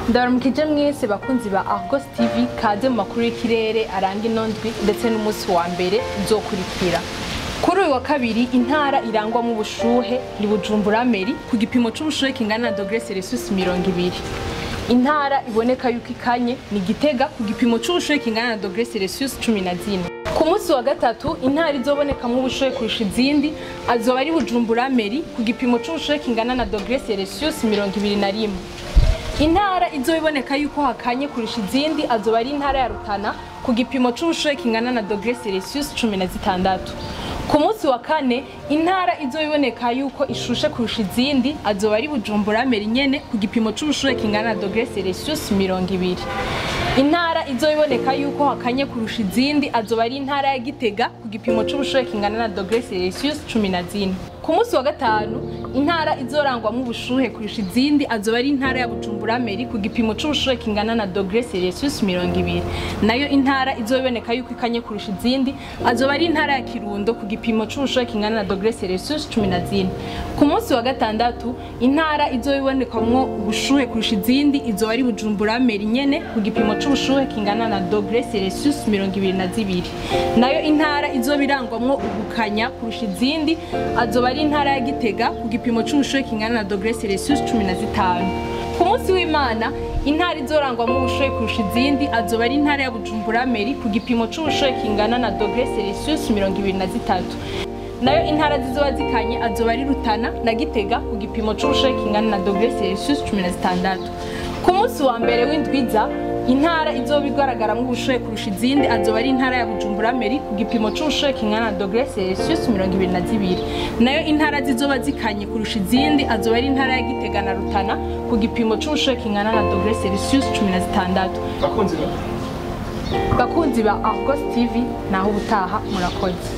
Ndabaramukije mwese bakunzi ba Argos TV kaze mu makuru y'ikirere aranga inondwi ndetse n'umunsi wa mbere uzokurikira. Kuri uyu wa kabiri intara irangwa mu bushuhe ni Bujumbura Meri ku gipimo c'ubushuhe kingana na °C 20. Intara iboneka yuko ikanye ni Gitega ku gipimo c'ubushuhe kingana na °C 14. Ku munsi wa gatatu intara izoboneka mu bushuhe kurusha izindi azoba ari Bujumbura Meri ku gipimo c'ubushuhe kingana na °C 21. Intara izoboneka yuko hakanye kurusha izindi azoba ari intara ya Rutana ku gipimo c'ubushuhe kingana na °C 16. Ku munsi wa kane intara izoboneka yuko ishushe kurusha izindi azoba ari Bujumbura Meri nyene ku gipimo c'ubushuhe kingana na °C 20. Intara izoboneka yuko hakanye kurusha izindi azoba ari intara ya Gitega ku gipimo c'ubushuhe kingana na °C 14. Ku munsi wa gatanu intara izorangwa mu bushuhe kurusha izindi azoba ari intara ya Bujumbura Meri ku gipimo c'ubushuhe kingana na °C 20. Nayo intara izoboneka yuko ikanye kurusha izindi azoba ari intara ya Kirundo ku gipimo c'ubushuhe kingana na °C 11. Ku munsi wa gatandatu intara izobonekamwo ubushuhe kurusha izindi izoba ari Bujumbura Meri nyene ku gipimo c'ubushuhe kingana na °C 22. Nayo intara izobirangwamwo ubukanya kurusha izindi azoba ari intara ya Gitega ku gipimo c'ubushuhe kingana na °C 15. Ku munsi w'Imana intara izorangwa mu bushuhe kurusha izindi azoba ari intara ya Bujumbura Meri ku gipimo c'ubushuhe kingana na °C 23. Nayo intara zizoba zikanye azoba ari Rutana na Gitega ku gipimo c'ubushuhe kingana na °C 16. Ku munsi wa mbere w'indwiza intara izoba igaragaramwo ubushuhe kurusha izindi azoba ari intara ya Bujumbura Meri ku gipimo c'ubushuhe kingana na °C 22. Nayo intara zizoba zikanye kurusha izindi azoba ari intara ya Gitega na Rutana ku gipimo c'ubushuhe kingana na °C 16. Bakunzi ba Argos TV naho ubutaha murakoze.